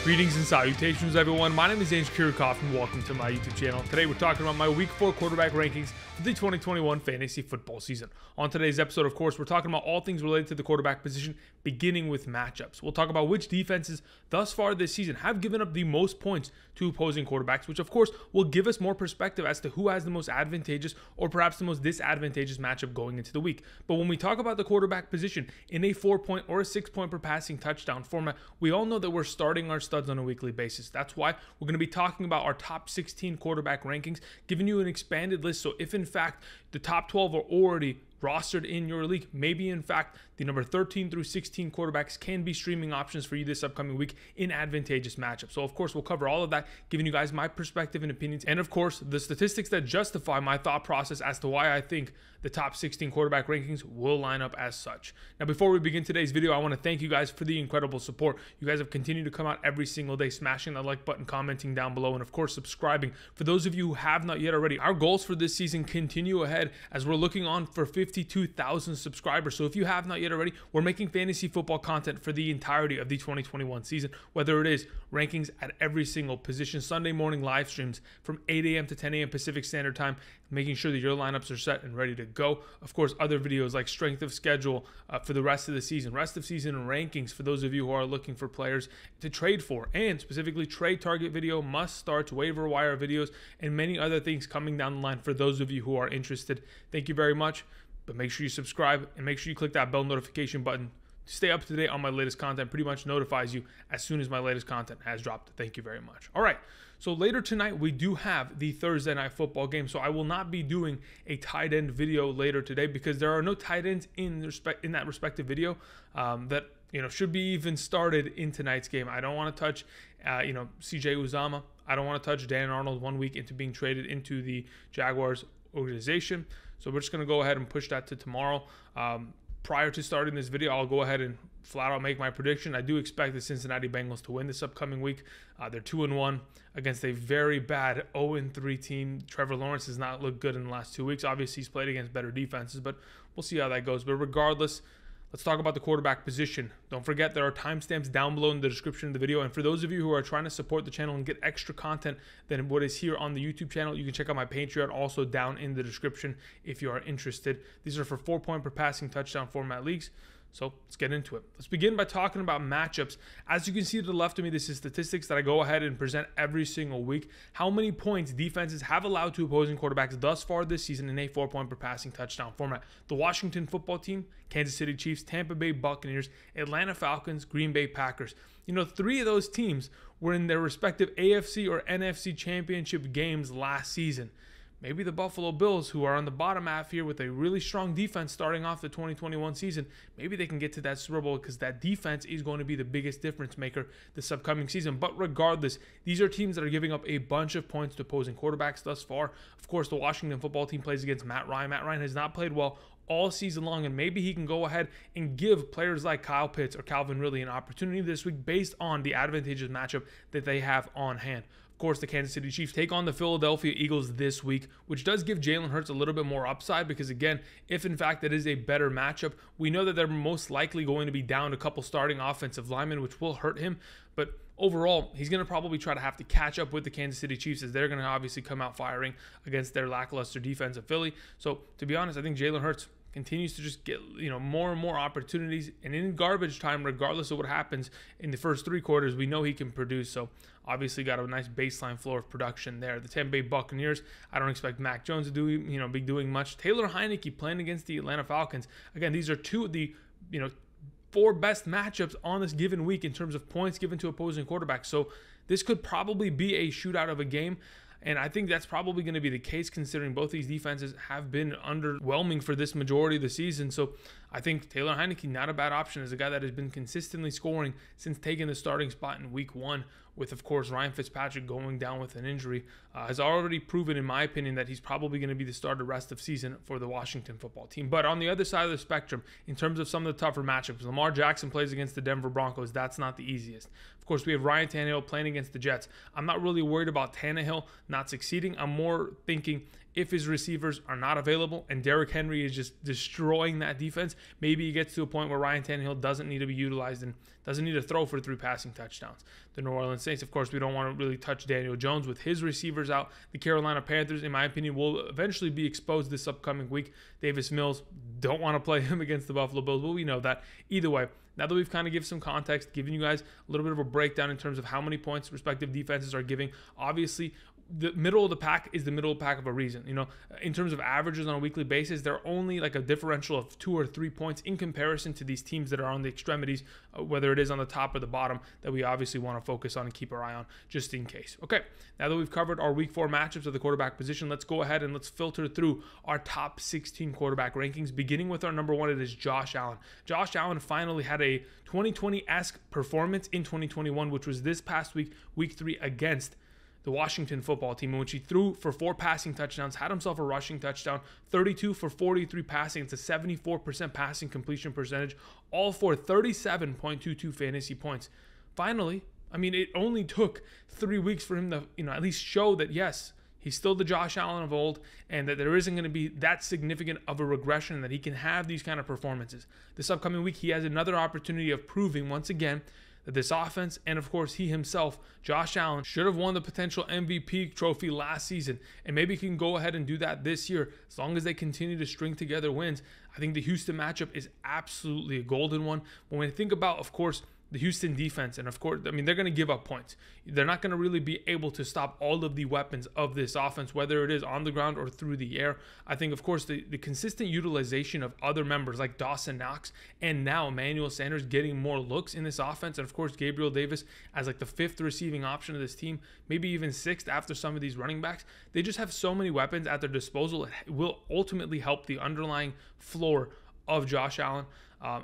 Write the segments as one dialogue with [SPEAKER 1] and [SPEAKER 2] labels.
[SPEAKER 1] Greetings and salutations, everyone. My name is Kirk Cousins, and welcome to my YouTube channel. Today, we're talking about my Week 4 quarterback rankings for the 2021 fantasy football season. On today's episode, of course, we're talking about all things related to the quarterback position, beginning with matchups. We'll talk about which defenses thus far this season have given up the most points to opposing quarterbacks, which, of course, will give us more perspective as to who has the most advantageous or perhaps the most disadvantageous matchup going into the week. But when we talk about the quarterback position in a 4-point or a 6-point per passing touchdown format, we all know that we're starting our studs on a weekly basis. That's why we're going to be talking about our top 16 quarterback rankings, giving you an expanded list. So if in fact the top 12 are already rostered in your league, maybe in fact the number 13 through 16 quarterbacks can be streaming options for you this upcoming week in advantageous matchups. So of course we'll cover all of that, giving you guys my perspective and opinions, and of course the statistics that justify my thought process as to why I think the top 16 quarterback rankings will line up as such. Now, before we begin today's video, I want to thank you guys for the incredible support. You guys have continued to come out every single day, smashing that like button, commenting down below, and of course subscribing. For those of you who have not yet already, our goals for this season continue ahead as we're looking on for 52,000 subscribers. So if you have not yet already, we're making fantasy football content for the entirety of the 2021 season, whether it is rankings at every single position, Sunday morning live streams from 8 a.m. to 10 a.m. Pacific Standard Time, making sure that your lineups are set and ready to go. Of course, other videos like strength of schedule for the rest of the season, rest of season rankings for those of you who are looking for players to trade for, and specifically trade target video, must starts, waiver wire videos, and many other things coming down the line for those of you who are interested. Thank you very much. But make sure you subscribe and make sure you click that bell notification button to stay up to date on my latest content. Pretty much notifies you as soon as my latest content has dropped. Thank you very much. All right. So later tonight, we do have the Thursday night football game. So I will not be doing a tight end video later today because there are no tight ends in that respective video that should be even started in tonight's game. I don't want to touch CJ Uzomah. I don't want to touch Dan Arnold 1 week into being traded into the Jaguars organization. So we're just going to go ahead and push that to tomorrow. Prior to starting this video, I'll go ahead and flat out make my prediction. I do expect the Cincinnati Bengals to win this upcoming week. They're 2-1 against a very bad 0-3 team. Trevor Lawrence has not looked good in the last 2 weeks. Obviously, he's played against better defenses, but we'll see how that goes. But regardless, let's talk about the quarterback position. Don't forget there are timestamps down below in the description of the video. And for those of you who are trying to support the channel and get extra content than what is here on the YouTube channel, you can check out my Patreon also down in the description if you are interested. These are for 4-point per passing touchdown format leagues. So let's get into it. Let's begin by talking about matchups. As you can see to the left of me, this is statistics that I go ahead and present every single week. How many points defenses have allowed to opposing quarterbacks thus far this season in a 4-point per passing touchdown format. The Washington football team, Kansas City Chiefs, Tampa Bay Buccaneers, Atlanta Falcons, Green Bay Packers. 3 of those teams were in their respective AFC or NFC championship games last season. Maybe the Buffalo Bills, who are on the bottom half here with a really strong defense starting off the 2021 season, maybe they can get to that Super Bowl because that defense is going to be the biggest difference maker this upcoming season. But regardless, these are teams that are giving up a bunch of points to opposing quarterbacks thus far. Of course, the Washington football team plays against Matt Ryan. Matt Ryan has not played well all season long, and maybe he can go ahead and give players like Kyle Pitts or Calvin Ridley an opportunity this week based on the advantageous matchup that they have on hand. Of course, the Kansas City Chiefs take on the Philadelphia Eagles this week, which does give Jalen Hurts a little bit more upside because, again, if in fact that is a better matchup, we know that they're most likely going to be down a couple starting offensive linemen, which will hurt him. But overall, he's going to probably try to have to catch up with the Kansas City Chiefs as they're going to obviously come out firing against their lackluster defense of Philly. So, to be honest, I think Jalen Hurts continues to just get more and more opportunities, and in garbage time, regardless of what happens in the first 3 quarters, we know he can produce. So obviously got a nice baseline floor of production there. The Tampa Bay Buccaneers, I don't expect Mac Jones to be doing much. Taylor Heinicke playing against the Atlanta Falcons. Again, these are 2 of the 4 best matchups on this given week in terms of points given to opposing quarterbacks. So this could probably be a shootout of a game. And I think that's probably going to be the case considering both these defenses have been underwhelming for this majority of the season. So I think Taylor Heinicke, not a bad option, as a guy that has been consistently scoring since taking the starting spot in week 1, with, of course, Ryan Fitzpatrick going down with an injury, has already proven, in my opinion, that he's probably going to be the starter rest of season for the Washington football team. But on the other side of the spectrum, in terms of some of the tougher matchups, Lamar Jackson plays against the Denver Broncos. That's not the easiest. Of course, we have Ryan Tannehill playing against the Jets. I'm not really worried about Tannehill not succeeding. I'm more thinking if his receivers are not available and Derrick Henry is just destroying that defense, maybe he gets to a point where Ryan Tannehill doesn't need to be utilized and doesn't need to throw for 3 passing touchdowns. The New Orleans Saints, of course, we don't want to really touch Daniel Jones with his receivers out. The Carolina Panthers, in my opinion, will eventually be exposed this upcoming week. Davis Mills, don't want to play him against the Buffalo Bills, but we know that. Either way, now that we've kind of given some context, giving you guys a little bit of a breakdown in terms of how many points respective defenses are giving, obviously, the middle of the pack is the middle of the pack of a reason. You know, in terms of averages on a weekly basis, they're only like a differential of 2 or 3 points in comparison to these teams that are on the extremities, whether it is on the top or the bottom, that we obviously want to focus on and keep our eye on just in case. Okay, now that we've covered our week 4 matchups of the quarterback position, let's go ahead and let's filter through our top 16 quarterback rankings. Beginning with our number 1, it is Josh Allen. Josh Allen finally had a 2020-esque performance in 2021, which was this past week, week 3, against the Washington football team, in which he threw for 4 passing touchdowns, had himself a rushing touchdown, 32 for 43 passing. It's a 74% passing completion percentage, all for 37.22 fantasy points. Finally, I mean, it only took 3 weeks for him to, at least show that, yes, he's still the Josh Allen of old, and that there isn't going to be that significant of a regression, that he can have these kind of performances. This upcoming week, he has another opportunity of proving once again that this offense, and of course he himself, Josh Allen, should have won the potential MVP trophy last season, and maybe he can go ahead and do that this year as long as they continue to string together wins. I think the Houston matchup is absolutely a golden one. When we think about, of course, the Houston defense, and of course, I mean, they're going to give up points. They're not going to really be able to stop all of the weapons of this offense, whether it is on the ground or through the air. I think, of course, the consistent utilization of other members like Dawson Knox and now Emmanuel Sanders getting more looks in this offense, and of course, Gabriel Davis as like the 5th receiving option of this team, maybe even 6th after some of these running backs. They just have so many weapons at their disposal. It will ultimately help the underlying floor of Josh Allen.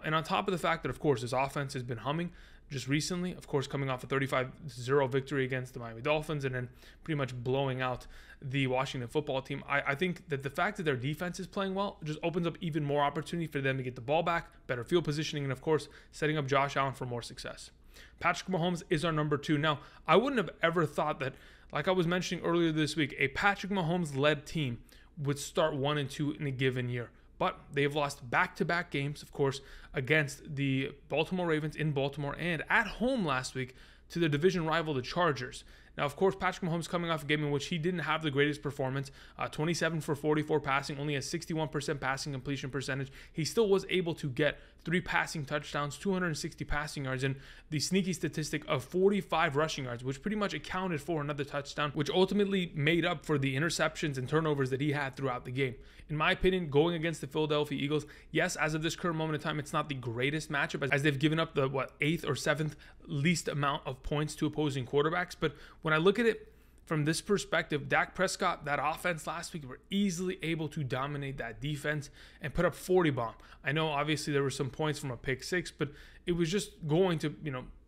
[SPEAKER 1] And on top of the fact that, of course, his offense has been humming just recently, of course, coming off a 35-0 victory against the Miami Dolphins and then pretty much blowing out the Washington football team. I think that the fact that their defense is playing well just opens up even more opportunity for them to get the ball back, better field positioning, and, of course, setting up Josh Allen for more success. Patrick Mahomes is our number 2. Now, I wouldn't have ever thought that, like I was mentioning earlier this week, a Patrick Mahomes-led team would start 1-2 in a given year. But they've lost back-to-back games, of course, against the Baltimore Ravens in Baltimore and at home last week to their division rival, the Chargers. Now, of course, Patrick Mahomes coming off a game in which he didn't have the greatest performance, 27 for 44 passing, only a 61% passing completion percentage. He still was able to get 3 passing touchdowns, 260 passing yards, and the sneaky statistic of 45 rushing yards, which pretty much accounted for another touchdown, which ultimately made up for the interceptions and turnovers that he had throughout the game. In my opinion, going against the Philadelphia Eagles, yes, as of this current moment in time, it's not the greatest matchup, as they've given up the 8th or 7th least amount of points to opposing quarterbacks. But when I look at it from this perspective, Dak Prescott, that offense last week, were easily able to dominate that defense and put up 40 bomb. I know obviously there were some points from a pick 6, but it was just going to,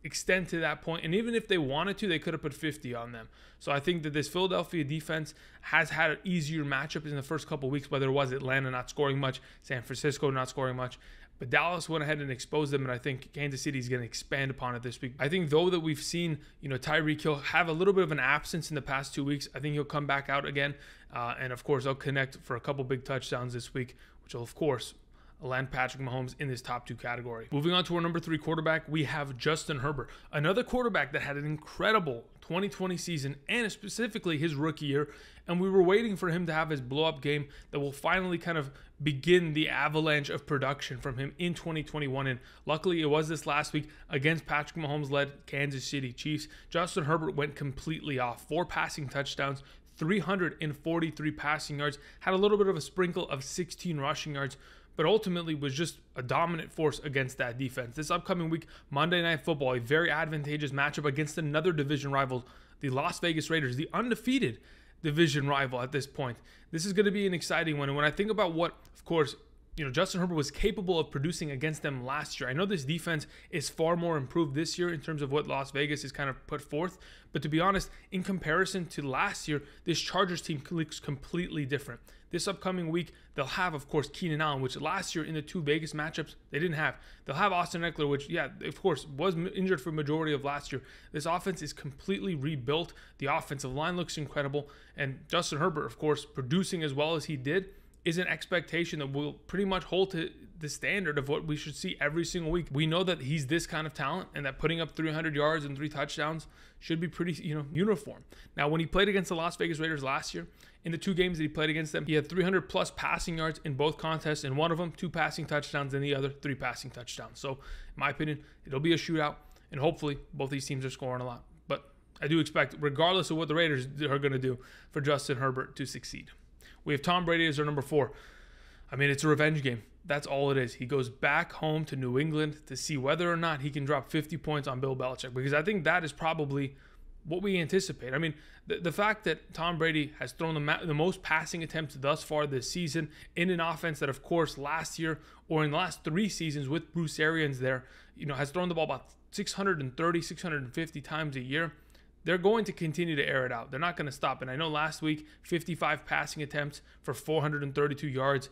[SPEAKER 1] extend to that point. And even if they wanted to, they could have put 50 on them. So I think that this Philadelphia defense has had an easier matchup in the first couple of weeks, whether it was Atlanta not scoring much, San Francisco not scoring much. But Dallas went ahead and exposed them, and I think Kansas City is going to expand upon it this week. I think, though, that we've seen, Tyreek Hill have a little bit of an absence in the past 2 weeks. I think he'll come back out again. And, of course, they'll connect for a couple big touchdowns this week, which will, of course, land Patrick Mahomes in this top 2 category. Moving on to our number 3 quarterback, we have Justin Herbert, another quarterback that had an incredible 2020 season and specifically his rookie year. And we were waiting for him to have his blow-up game that will finally kind of begin the avalanche of production from him in 2021. And luckily, it was this last week against Patrick Mahomes-led Kansas City Chiefs. Justin Herbert went completely off. 4 passing touchdowns, 343 passing yards, had a little bit of a sprinkle of 16 rushing yards, but ultimately was just a dominant force against that defense. This upcoming week, Monday Night Football, a very advantageous matchup against another division rival, the Las Vegas Raiders, the undefeated division rival at this point. This is going to be an exciting one. And when I think about what, of course, Justin Herbert was capable of producing against them last year. I know this defense is far more improved this year in terms of what Las Vegas has kind of put forth. But to be honest, in comparison to last year, this Chargers team looks completely different. This upcoming week, they'll have, of course, Keenan Allen, which last year in the 2 Vegas matchups, they didn't have. They'll have Austin Eckler, which, yeah, of course, was injured for the majority of last year. This offense is completely rebuilt. The offensive line looks incredible. And Justin Herbert, of course, producing as well as he did, is an expectation that will pretty much hold to the standard of what we should see every single week. We know that he's this kind of talent and that putting up 300 yards and 3 touchdowns should be pretty, uniform. Now, when he played against the Las Vegas Raiders last year, in the 2 games that he played against them, he had 300 plus passing yards in both contests. In one of them, 2 passing touchdowns, and the other 3 passing touchdowns. So, in my opinion, it'll be a shootout, and hopefully both these teams are scoring a lot. But I do expect, regardless of what the Raiders are going to do, for Justin Herbert to succeed. We have Tom Brady as our number 4. I mean, it's a revenge game. That's all it is. He goes back home to New England to see whether or not he can drop 50 points on Bill Belichick, because I think that is probably what we anticipate. I mean, the fact that Tom Brady has thrown the most passing attempts thus far this season in an offense that, of course, last year or in the last 3 seasons with Bruce Arians there, has thrown the ball about 630, 650 times a year. They're going to continue to air it out. They're not going to stop. And I know last week, 55 passing attempts for 432 yards.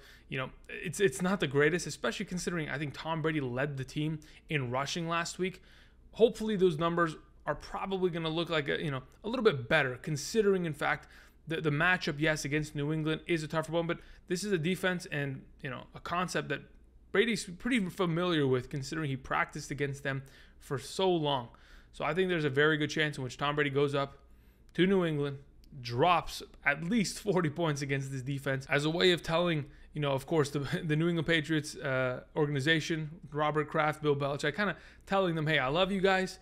[SPEAKER 1] It's not the greatest, especially considering I think Tom Brady led the team in rushing last week. Hopefully those numbers are probably going to look like a little bit better, considering, in fact, the matchup, yes, against New England is a tougher one, but this is a defense and, a concept that Brady's pretty familiar with, considering he practiced against them for so long. So I think there's a very good chance in which Tom Brady goes up to New England, drops at least 40 points against this defense as a way of telling, of course, the New England Patriots organization, Robert Kraft, Bill Belichick, kind of telling them, hey, I love you guys,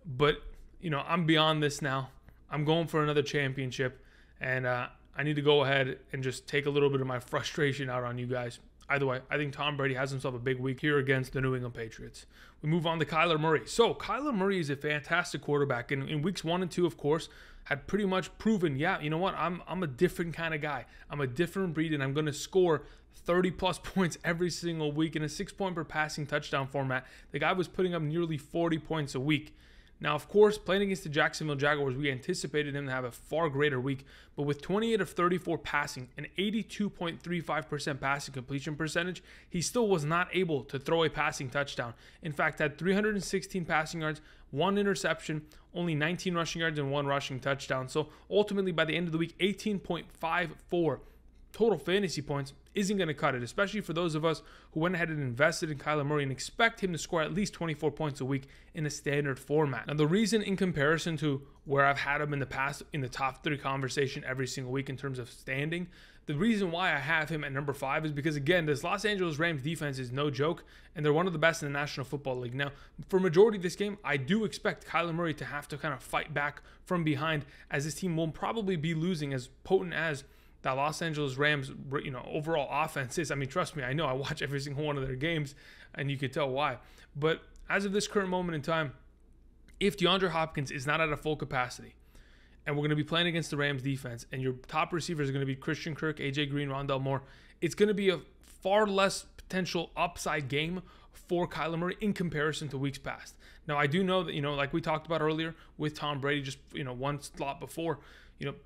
[SPEAKER 1] but, I'm beyond this now. I'm going for another championship, and I need to go ahead and just take a little bit of my frustration out on you guys. Either way, I think Tom Brady has himself a big week here against the New England Patriots. We move on to Kyler Murray. So Kyler Murray is a fantastic quarterback. And in weeks 1 and 2, of course, had pretty much proven, yeah, you know what? I'm a different kind of guy. I'm a different breed, and I'm going to score 30-plus points every single week in a 6-point per passing touchdown format. The guy was putting up nearly 40 points a week. Now, of course, playing against the Jacksonville Jaguars, we anticipated him to have a far greater week, but with 28 of 34 passing, an 82.35% passing completion percentage, he still was not able to throw a passing touchdown. In fact, had 316 passing yards, 1 interception, only 19 rushing yards, and 1 rushing touchdown. So ultimately, by the end of the week, 18.54 total fantasy points isn't going to cut it, especially for those of us who went ahead and invested in Kyler Murray and expect him to score at least 24 points a week in a standard format. Now, the reason in comparison to where I've had him in the past in the top 3 conversation every single week in terms of standing, the reason why I have him at number 5 is because, again, this Los Angeles Rams defense is no joke, and they're one of the best in the National Football League. Now, for majority of this game, I do expect Kyler Murray to have to kind of fight back from behind, as this team will probably be losing, as potent as that Los Angeles Rams, overall offense is. I mean, trust me, I know. I watch every single one of their games, and you can tell why. But as of this current moment in time, if DeAndre Hopkins is not at a full capacity, and we're going to be playing against the Rams defense, and your top receivers are going to be Christian Kirk, AJ Green, Rondale Moore, it's going to be a far less potential upside game for Kyler Murray in comparison to weeks past. Now, I do know that, like we talked about earlier with Tom Brady, just, one slot before,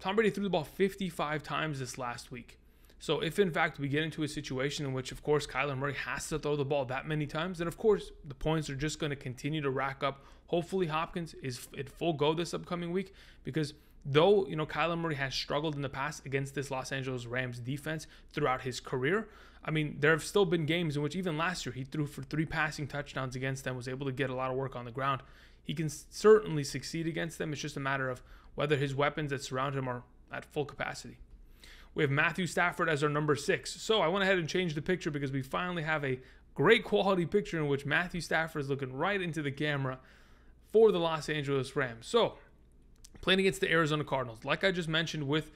[SPEAKER 1] Tom Brady threw the ball 55 times this last week. So if, in fact, we get into a situation in which, of course, Kyler Murray has to throw the ball that many times, then, of course, the points are just going to continue to rack up. Hopefully, Hopkins is at full go this upcoming week, because though, Kyler Murray has struggled in the past against this Los Angeles Rams defense throughout his career, I mean, there have still been games in which even last year he threw for 3 passing touchdowns against them, was able to get a lot of work on the ground. He can certainly succeed against them. It's just a matter of whether his weapons that surround him are at full capacity. We have Matthew Stafford as our number 6. So I went ahead and changed the picture because we finally have a great quality picture in which Matthew Stafford is looking right into the camera for the Los Angeles Rams. So playing against the Arizona Cardinals, like I just mentioned with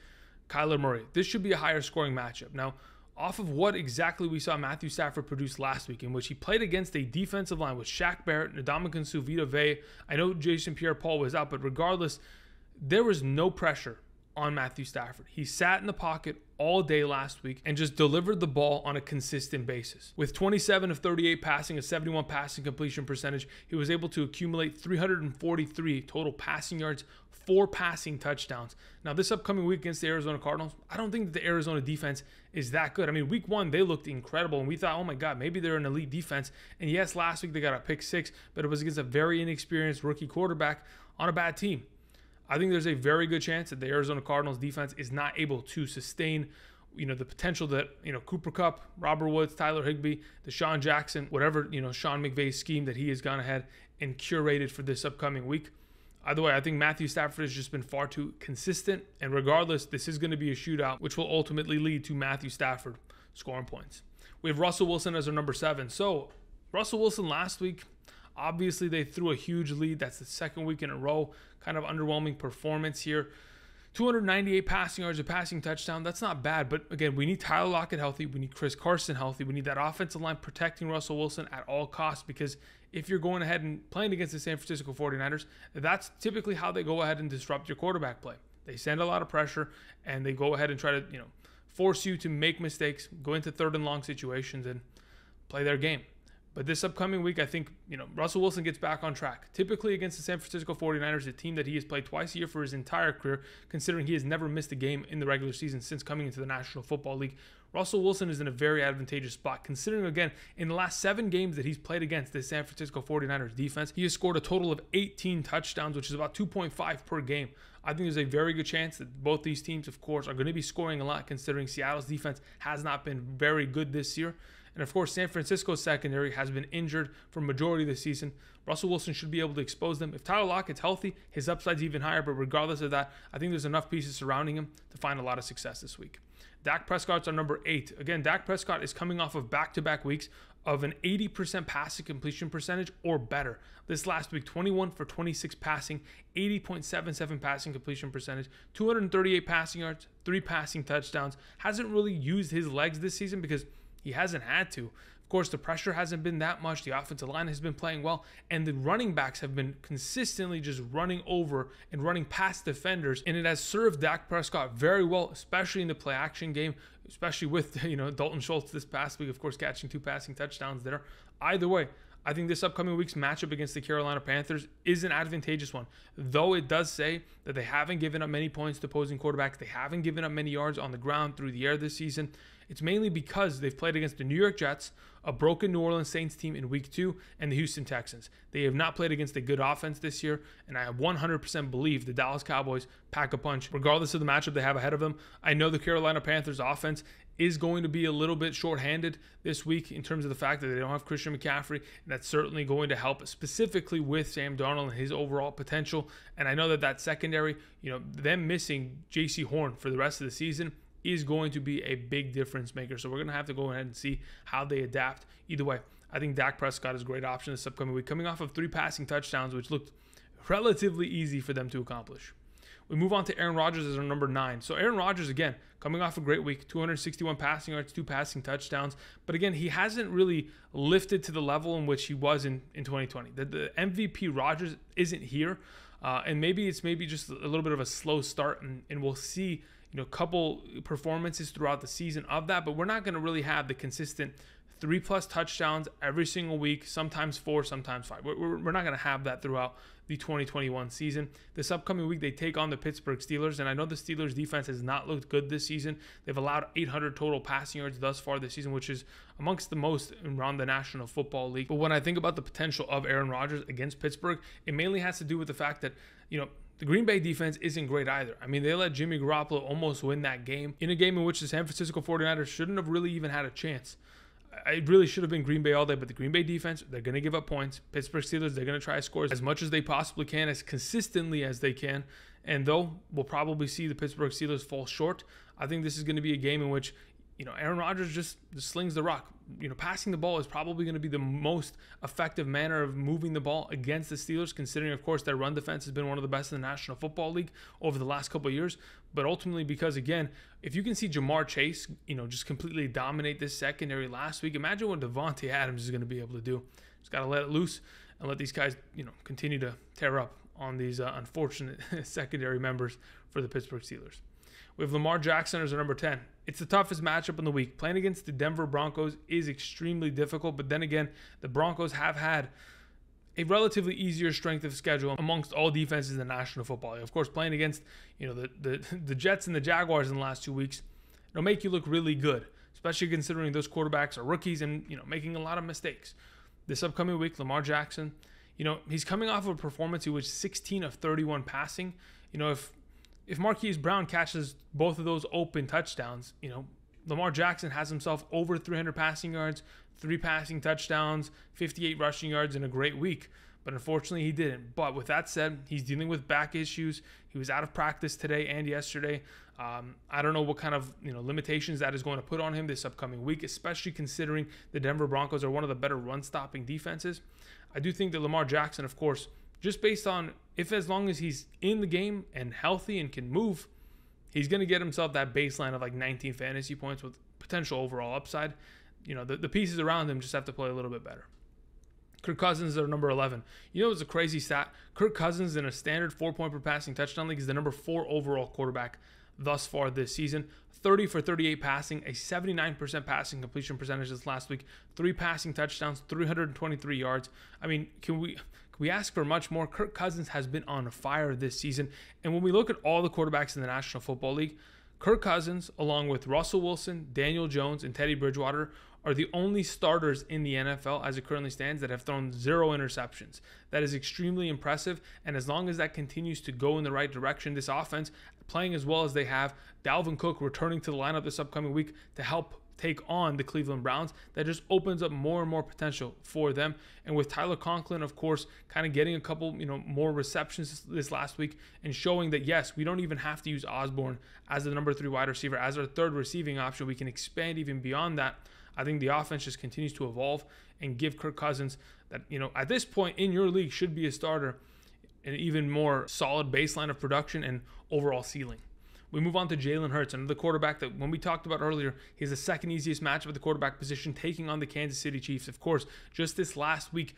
[SPEAKER 1] Kyler Murray, this should be a higher scoring matchup. Now, off of what exactly we saw Matthew Stafford produce last week, in which he played against a defensive line with Shaq Barrett, Ndamukong Suh, Vita Vea. I know Jason Pierre-Paul was out, but regardless, there was no pressure on Matthew Stafford. He sat in the pocket all day last week and just delivered the ball on a consistent basis. With 27 of 38 passing, a 71 passing completion percentage, he was able to accumulate 343 total passing yards, 4 passing touchdowns. Now, this upcoming week against the Arizona Cardinals, I don't think that the Arizona defense is that good. I mean, week 1, they looked incredible, and we thought, oh my God, maybe they're an elite defense. And yes, last week they got a pick 6, but it was against a very inexperienced rookie quarterback on a bad team. I think there's a very good chance that the Arizona Cardinals defense is not able to sustain the potential that, Cooper Kupp, Robert Woods, Tyler Higbee, Deshaun Jackson, whatever, Sean McVay's scheme that he has gone ahead and curated for this upcoming week. Either way, I think Matthew Stafford has just been far too consistent. And regardless, this is going to be a shootout, which will ultimately lead to Matthew Stafford scoring points. We have Russell Wilson as our number 7. So Russell Wilson last week, obviously they threw a huge lead. That's the second week in a row. Kind of underwhelming performance here. 298 passing yards, a passing touchdown. That's not bad. But again, we need Tyler Lockett healthy. We need Chris Carson healthy. We need that offensive line protecting Russell Wilson at all costs, because if you're going ahead and playing against the San Francisco 49ers, that's typically how they go ahead and disrupt your quarterback play. They send a lot of pressure and they go ahead and try to, force you to make mistakes, go into 3rd and long situations and play their game. But this upcoming week, I think, Russell Wilson gets back on track. Typically against the San Francisco 49ers, a team that he has played twice a year for his entire career, considering he has never missed a game in the regular season since coming into the National Football League. Russell Wilson is in a very advantageous spot, considering, again, in the last 7 games that he's played against the San Francisco 49ers defense, he has scored a total of 18 touchdowns, which is about 2.5 per game. I think there's a very good chance that both these teams, of course, are going to be scoring a lot, considering Seattle's defense has not been very good this year. And of course, San Francisco's secondary has been injured for the majority of the season. Russell Wilson should be able to expose them. If Tyler Lockett's healthy, his upside's even higher. But regardless of that, I think there's enough pieces surrounding him to find a lot of success this week. Dak Prescott's our number 8. Again, Dak Prescott is coming off of back-to-back weeks of an 80% passing completion percentage or better. This last week, 21 for 26 passing, 80.77 passing completion percentage, 238 passing yards, 3 passing touchdowns. Hasn't really used his legs this season because he hasn't had to. Of course, the pressure hasn't been that much. The offensive line has been playing well, and the running backs have been consistently just running over and running past defenders, and it has served Dak Prescott very well, especially in the play-action game, especially with Dalton Schultz this past week, of course, catching 2 passing touchdowns there. Either way, I think this upcoming week's matchup against the Carolina Panthers is an advantageous one, though it does say that they haven't given up many points to opposing quarterbacks. They haven't given up many yards on the ground through the air this season. It's mainly because they've played against the New York Jets, a broken New Orleans Saints team in week 2, and the Houston Texans. They have not played against a good offense this year, and I 100% believe the Dallas Cowboys pack a punch regardless of the matchup they have ahead of them. I know the Carolina Panthers offense is going to be a little bit shorthanded this week in terms of the fact that they don't have Christian McCaffrey, and that's certainly going to help specifically with Sam Darnold and his overall potential. And I know that secondary, them missing J.C. Horn for the rest of the season is going to be a big difference maker. So we're going to have to go ahead and see how they adapt. Either way, I think Dak Prescott is a great option this upcoming week, coming off of 3 passing touchdowns, which looked relatively easy for them to accomplish. We move on to Aaron Rodgers as our number 9. So Aaron Rodgers, again, coming off a great week, 261 passing yards, 2 passing touchdowns. But again, he hasn't really lifted to the level in which he was in 2020. The MVP Rodgers isn't here. And maybe it's just a little bit of a slow start, and we'll see couple performances throughout the season of that, but we're not going to really have the consistent 3+ touchdowns every single week, sometimes 4, sometimes 5. We're not going to have that throughout the 2021 season. This upcoming week, they take on the Pittsburgh Steelers, and I know the Steelers defense has not looked good this season. They've allowed 800 total passing yards thus far this season, which is amongst the most around the National Football League. But when I think about the potential of Aaron Rodgers against Pittsburgh, it mainly has to do with the fact that, the Green Bay defense isn't great either. I mean, they let Jimmy Garoppolo almost win that game in a game in which the San Francisco 49ers shouldn't have really even had a chance. It really should have been Green Bay all day, but the Green Bay defense, they're going to give up points. Pittsburgh Steelers, they're going to try to score as much as they possibly can, as consistently as they can. And though we'll probably see the Pittsburgh Steelers fall short, I think this is going to be a game in which Aaron Rodgers just slings the rock. Passing the ball is probably going to be the most effective manner of moving the ball against the Steelers, considering, of course, their run defense has been one of the best in the National Football League over the last couple of years. But ultimately, because, again, if you can see Jamar Chase, just completely dominate this secondary last week, imagine what Devontae Adams is going to be able to do. Just got to let it loose and let these guys, continue to tear up on these unfortunate secondary members for the Pittsburgh Steelers. We have Lamar Jackson as our number 10. It's the toughest matchup in the week. Playing against the Denver Broncos is extremely difficult, but then again, the Broncos have had a relatively easier strength of schedule amongst all defenses in the National Football League. Of course, playing against the Jets and the Jaguars in the last 2 weeks, it'll make you look really good, especially considering those quarterbacks are rookies and making a lot of mistakes. This upcoming week, Lamar Jackson, he's coming off of a performance. He was 16 of 31 passing. If Marquise Brown catches both of those open touchdowns, Lamar Jackson has himself over 300 passing yards, 3 passing touchdowns, 58 rushing yards in a great week. But unfortunately, he didn't. But with that said, he's dealing with back issues. He was out of practice today and yesterday. I don't know what kind of limitations that is going to put on him this upcoming week, especially considering the Denver Broncos are one of the better run-stopping defenses. I do think that Lamar Jackson, of course, just based on as long as he's in the game and healthy and can move, he's going to get himself that baseline of like 19 fantasy points with potential overall upside. The pieces around him just have to play a little bit better. Kirk Cousins is our number 11. It's a crazy stat. Kirk Cousins in a standard 4-point per passing touchdown league is the number 4 overall quarterback thus far this season. 30 for 38 passing, a 79% passing completion percentage this last week, 3 passing touchdowns, 323 yards. I mean, can we ask for much more? Kirk Cousins has been on fire this season. And when we look at all the quarterbacks in the National Football League, Kirk Cousins, along with Russell Wilson, Daniel Jones, and Teddy Bridgewater, are the only starters in the NFL as it currently stands that have thrown 0 interceptions. That is extremely impressive, and as long as that continues to go in the right direction, this offense playing as well as they have, Dalvin Cook returning to the lineup this upcoming week to help take on the Cleveland Browns, that just opens up more and more potential for them. And with Tyler Conklin, of course, kind of getting a couple, more receptions this last week and showing that, yes, we don't even have to use Osborne as the number 3 wide receiver, as our third receiving option. We can expand even beyond that. I think the offense just continues to evolve and give Kirk Cousins that, at this point in your league should be a starter, an even more solid baseline of production and overall ceiling. We move on to Jalen Hurts, another quarterback that when we talked about earlier, he's the second easiest matchup at the quarterback position, taking on the Kansas City Chiefs. Of course, just this last week,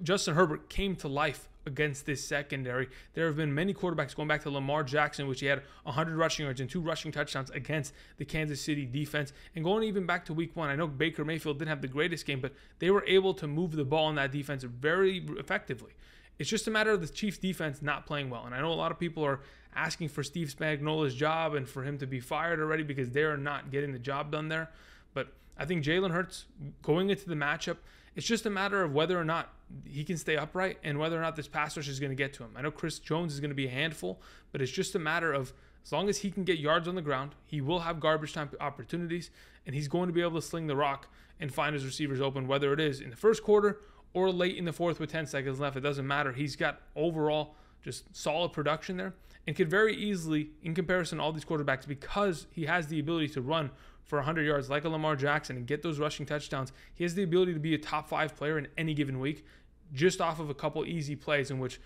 [SPEAKER 1] Justin Herbert came to life against this secondary. There have been many quarterbacks going back to Lamar Jackson, which he had 100 rushing yards and 2 rushing touchdowns against the Kansas City defense. And going even back to week 1, I know Baker Mayfield didn't have the greatest game, but they were able to move the ball in that defense very effectively. It's just a matter of the Chiefs defense not playing well. And I know a lot of people are asking for Steve Spagnuolo's job and for him to be fired already because they're not getting the job done there. But I think Jalen Hurts, going into the matchup, it's just a matter of whether or not he can stay upright and whether or not this pass rush is going to get to him. I know Chris Jones is going to be a handful, but it's just a matter of as long as he can get yards on the ground, he will have garbage time opportunities, and he's going to be able to sling the rock and find his receivers open, whether it is in the first quarter or late in the fourth with 10 seconds left. It doesn't matter. He's got overall just solid production there and could very easily, in comparison to all these quarterbacks, because he has the ability to run for 100 yards like a Lamar Jackson and get those rushing touchdowns, he has the ability to be a top 5 player in any given week just off of a couple easy plays in which,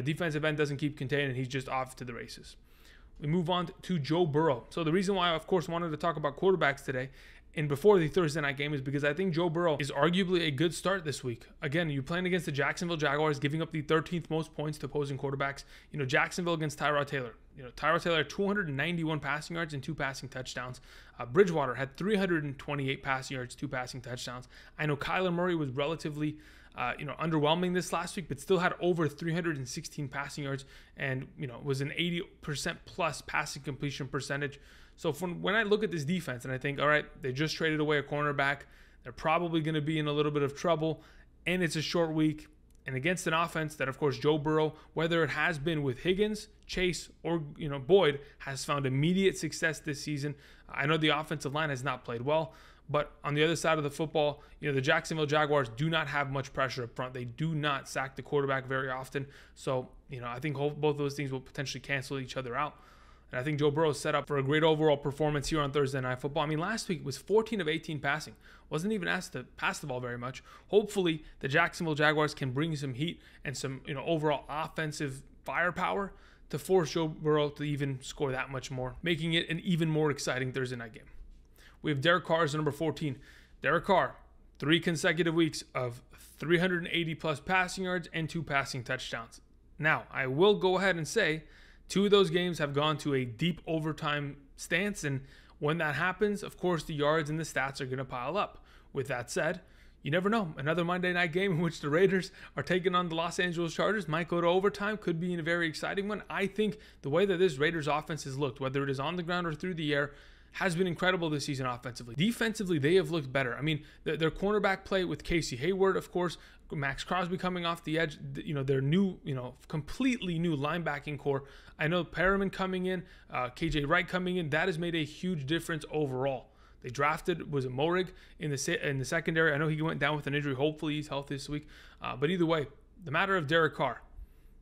[SPEAKER 1] defensive end doesn't keep contained and he's just off to the races. We move on to Joe Burrow. So the reason why I, of course, wanted to talk about quarterbacks today and before the Thursday night game is because I think Joe Burrow is arguably a good start this week. Again, you're playing against the Jacksonville Jaguars, giving up the 13th most points to opposing quarterbacks. Jacksonville against Tyrod Taylor. Tyrod Taylor had 291 passing yards and 2 passing touchdowns. Bridgewater had 328 passing yards, 2 passing touchdowns. I know Kyler Murray was relatively underwhelming this last week, but still had over 316 passing yards and, was an 80% plus passing completion percentage. So when I look at this defense and I think, all right, they just traded away a cornerback, they're probably going to be in a little bit of trouble, and it's a short week, and against an offense that, of course, Joe Burrow, whether it has been with Higgins, Chase, or Boyd, has found immediate success this season. I know the offensive line has not played well, but on the other side of the football, the Jacksonville Jaguars do not have much pressure up front. They do not sack the quarterback very often. So, I think both those things will potentially cancel each other out. And I think Joe Burrow is set up for a great overall performance here on Thursday Night Football. I mean, last week was 14 of 18 passing. Wasn't even asked to pass the ball very much. Hopefully, the Jacksonville Jaguars can bring some heat and some, overall offensive firepower to force Joe Burrow to even score that much more, making it an even more exciting Thursday night game. We have Derek Carr as number 14. Derek Carr, 3 consecutive weeks of 380 plus passing yards and 2 passing touchdowns. Now, I will go ahead and say 2 of those games have gone to a deep overtime stance, and when that happens, of course, the yards and the stats are going to pile up. With that said, you never know. Another Monday night game in which the Raiders are taking on the Los Angeles Chargers might go to overtime. Could be a very exciting one. I think the way that this Raiders offense has looked, whether it is on the ground or through the air, has been incredible this season offensively. Defensively, they have looked better. I mean, their cornerback play with Casey Hayward, of course, Max Crosby coming off the edge, their new, completely new linebacking core. I know Perriman coming in, KJ Wright coming in, that has made a huge difference overall. They drafted, was it Morig in the secondary? I know he went down with an injury. Hopefully he's healthy this week. But either way, the matter of Derek Carr,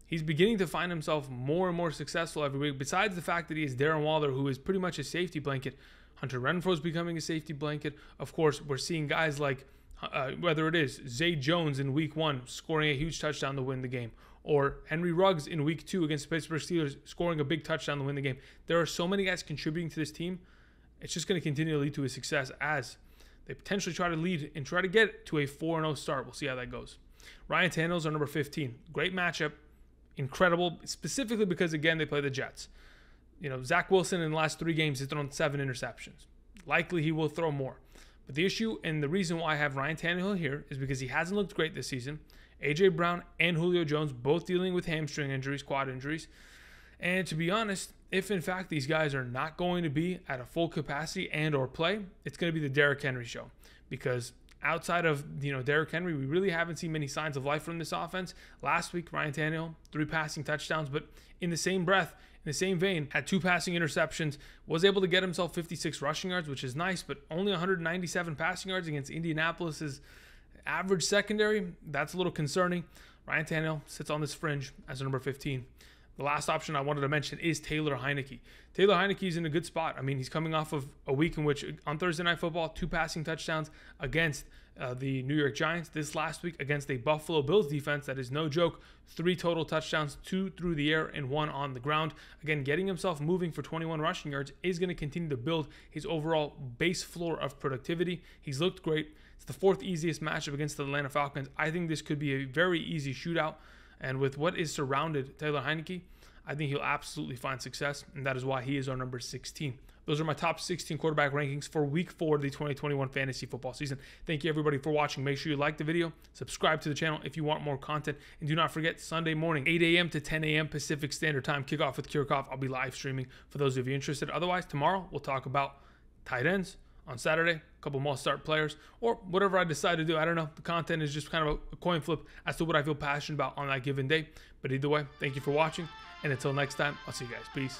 [SPEAKER 1] he's beginning to find himself more and more successful every week. Besides the fact that he is Darren Waller, who is pretty much a safety blanket, Hunter Renfrow is becoming a safety blanket. Of course, we're seeing guys like, whether it is Zay Jones in week 1 scoring a huge touchdown to win the game, or Henry Ruggs in week 2 against the Pittsburgh Steelers scoring a big touchdown to win the game. There are so many guys contributing to this team. It's just going to continue to lead to a success as they potentially try to lead and try to get to a 4-0 start. We'll see how that goes. Ryan Tannehill's our number 15. Great matchup. Incredible, specifically because, again, they play the Jets. Zach Wilson in the last 3 games has thrown 7 interceptions. Likely he will throw more. But the issue and the reason why I have Ryan Tannehill here is because he hasn't looked great this season. A.J. Brown and Julio Jones both dealing with hamstring injuries, quad injuries. And to be honest, if in fact these guys are not going to be at a full capacity and or play, it's going to be the Derrick Henry show. Because outside of Derrick Henry, we really haven't seen many signs of life from this offense. Last week, Ryan Tannehill, 3 passing touchdowns, but in the same breath, in the same vein, had 2 passing interceptions, was able to get himself 56 rushing yards, which is nice, but only 197 passing yards against Indianapolis's average secondary. That's a little concerning. Ryan Tannehill sits on this fringe as a number 15. The last option I wanted to mention is Taylor Heinicke. Taylor Heinicke is in a good spot. I mean, he's coming off of a week in which, on Thursday Night Football, 2 passing touchdowns against the New York Giants. This last week against a Buffalo Bills defense that is no joke. 3 total touchdowns, 2 through the air and 1 on the ground. Again, getting himself moving for 21 rushing yards is going to continue to build his overall base floor of productivity. He's looked great. It's the 4th easiest matchup against the Atlanta Falcons. I think this could be a very easy shootout. And with what is surrounded Taylor Heinicke, I think he'll absolutely find success, and that is why he is our number 16. Those are my top 16 quarterback rankings for week 4 of the 2021 fantasy football season. Thank you, everybody, for watching. Make sure you like the video, subscribe to the channel if you want more content, and do not forget, Sunday morning, 8 a.m. to 10 a.m. Pacific Standard Time, kickoff with Kirk. I'll be live streaming for those of you interested. Otherwise, tomorrow, we'll talk about tight ends. On Saturday, a couple must-start players, or whatever I decide to do. I don't know. The content is just kind of a coin flip as to what I feel passionate about on that given day. But either way, thank you for watching. And until next time, I'll see you guys. Peace.